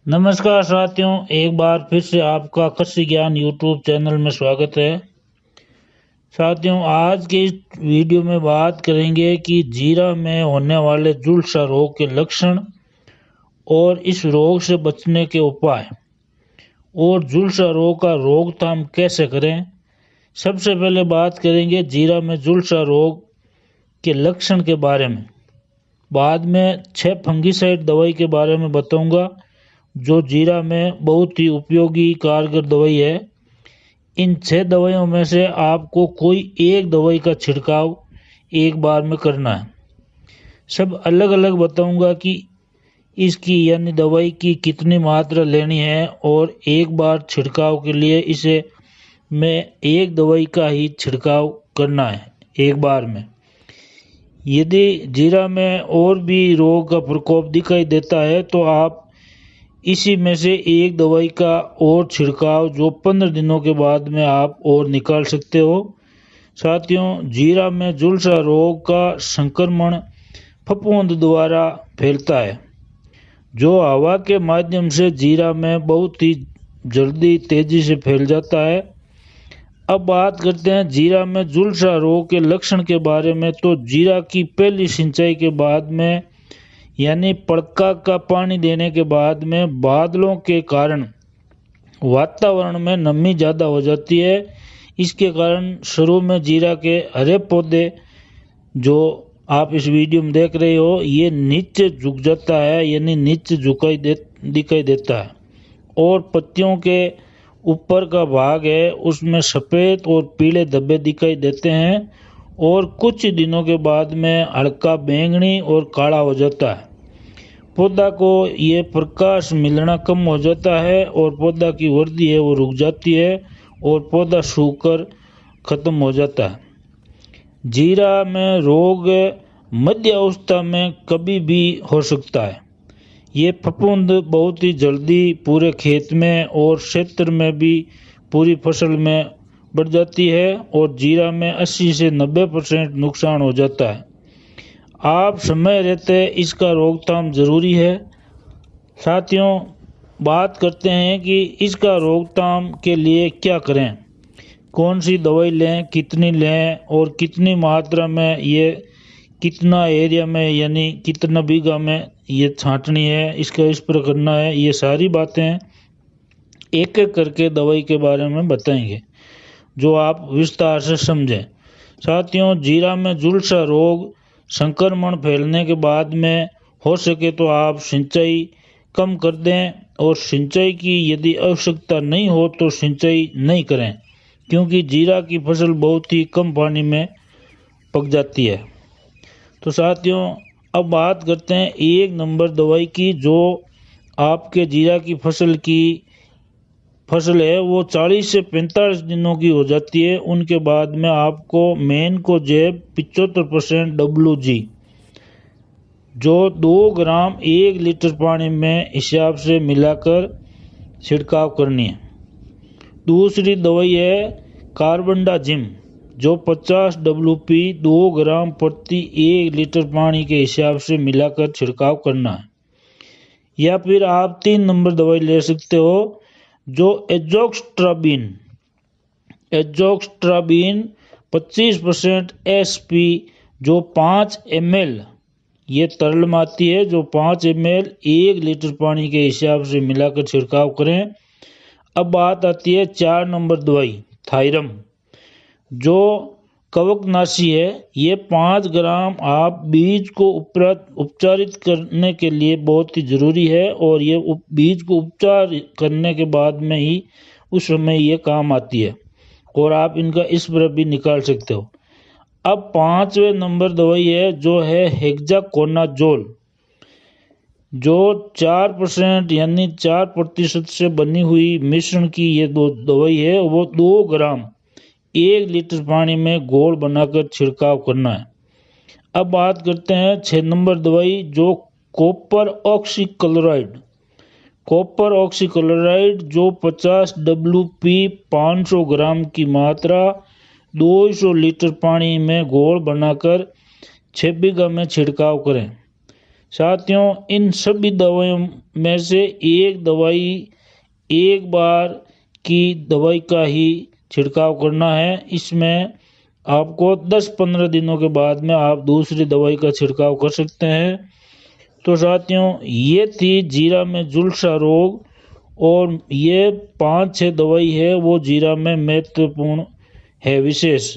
नमस्कार साथियों, एक बार फिर से आपका कृषि ज्ञान यूट्यूब चैनल में स्वागत है। साथियों, आज के इस वीडियो में बात करेंगे कि जीरा में होने वाले झुलसा रोग के लक्षण और इस रोग से बचने के उपाय और झुलसा रोग का रोकथाम कैसे करें। सबसे पहले बात करेंगे जीरा में झुलसा रोग के लक्षण के बारे में। बाद में 6 फंगिसाइड दवाई के बारे में बताऊंगा जो जीरा में बहुत ही उपयोगी कारगर दवाई है। इन 6 दवाइयों में से आपको कोई एक दवाई का छिड़काव एक बार में करना है। सब अलग अलग बताऊंगा कि इसकी यानी दवाई की कितनी मात्रा लेनी है और एक बार छिड़काव के लिए इसे में एक दवाई का ही छिड़काव करना है एक बार में। यदि जीरा में और भी रोग का प्रकोप दिखाई देता है तो आप इसी में से एक दवाई का और छिड़काव जो 15 दिनों के बाद में आप और निकाल सकते हो। साथियों, जीरा में झुलसा रोग का संक्रमण फफूंद द्वारा फैलता है जो हवा के माध्यम से जीरा में बहुत ही जल्दी तेजी से फैल जाता है। अब बात करते हैं जीरा में झुलसा रोग के लक्षण के बारे में। तो जीरा की पहली सिंचाई के बाद में यानी पड़का का पानी देने के बाद में बादलों के कारण वातावरण में नमी ज़्यादा हो जाती है। इसके कारण शुरू में जीरा के हरे पौधे जो आप इस वीडियो में देख रहे हो ये नीचे झुक जाता है, यानी नीचे दिखाई देता है और पत्तियों के ऊपर का भाग है उसमें सफ़ेद और पीले धब्बे दिखाई देते हैं और कुछ दिनों के बाद में हल्का बैंगनी और काला हो जाता है। पौधा को ये प्रकाश मिलना कम हो जाता है और पौधा की वृद्धि है वो रुक जाती है और पौधा सूखकर खत्म हो जाता है। जीरा में रोग मध्य अवस्था में कभी भी हो सकता है। ये फफूंद बहुत ही जल्दी पूरे खेत में और क्षेत्र में भी पूरी फसल में बढ़ जाती है और जीरा में 80 से 90% नुकसान हो जाता है। आप समय रहते इसका रोकथाम ज़रूरी है। साथियों, बात करते हैं कि इसका रोकथाम के लिए क्या करें, कौन सी दवाई लें, कितनी लें और कितनी मात्रा में, ये कितना एरिया में यानी कितना बीघा में ये छांटनी है, इसका इस पर करना है। ये सारी बातें एक एक करके दवाई के बारे में बताएंगे जो आप विस्तार से समझें। साथियों, जीरा में झुलसा रोग संक्रमण फैलने के बाद में हो सके तो आप सिंचाई कम कर दें और सिंचाई की यदि आवश्यकता नहीं हो तो सिंचाई नहीं करें क्योंकि जीरा की फसल बहुत ही कम पानी में पक जाती है। तो साथियों, अब बात करते हैं एक नंबर दवाई की जो आपके जीरा की फसल है वो 40 से 45 दिनों की हो जाती है। उनके बाद में आपको मेन को जेब 75% WG जो 2 ग्राम 1 लीटर पानी में हिसाब से मिलाकर छिड़काव करनी है। दूसरी दवाई है कार्बनडाजिम जो 50 WP 2 ग्राम प्रति 1 लीटर पानी के हिसाब से मिलाकर छिड़काव करना है। या फिर आप 3 नंबर दवाई ले सकते हो जो एजोक्स्ट्राबिन 25% SP जो 5 ml ये तरल में आती है, जो 5 ml 1 लीटर पानी के हिसाब से मिलाकर छिड़काव करें। अब बात आती है 4 नंबर दवाई थायरम जो कवकनाशी है। ये 5 ग्राम आप बीज को उपचारित करने के लिए बहुत ही ज़रूरी है और ये बीज को उपचार करने के बाद में ही उस समय ये काम आती है और आप इनका स्प्रे भी निकाल सकते हो। अब 5वें नंबर दवाई है जो है हेक्साकोनाजोल जो 4% यानी 4% से बनी हुई मिश्रण की ये दवाई है। वो 2 ग्राम 1 लीटर पानी में घोल बनाकर छिड़काव करना है। अब बात करते हैं 6 नंबर दवाई जो कॉपर ऑक्सीक्लोराइड जो 50 WP 500 ग्राम की मात्रा 200 लीटर पानी में घोल बनाकर 6 बीघा में छिड़काव करें। साथियों इन सभी दवाइयों में से एक दवाई एक बार की दवाई का ही छिड़काव करना है। इसमें आपको 10-15 दिनों के बाद में आप दूसरी दवाई का छिड़काव कर सकते हैं। तो साथियों ये थी जीरा में झुलसा रोग और ये 5-6 दवाई है वो जीरा में महत्वपूर्ण है विशेष।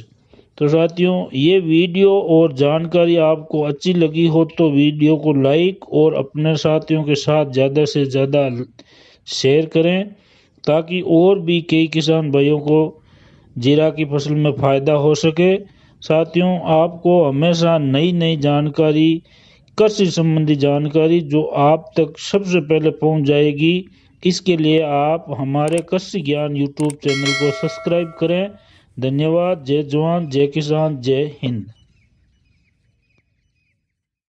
तो साथियों ये वीडियो और जानकारी आपको अच्छी लगी हो तो वीडियो को लाइक और अपने साथियों के साथ ज़्यादा से ज़्यादा शेयर करें ताकि और भी कई किसान भाइयों को जीरा की फसल में फ़ायदा हो सके। साथियों आपको हमेशा नई नई जानकारी, कृषि संबंधी जानकारी जो आप तक सबसे पहले पहुंच जाएगी, इसके लिए आप हमारे कृषि ज्ञान यूट्यूब चैनल को सब्सक्राइब करें। धन्यवाद। जय जवान जय किसान जय हिंद।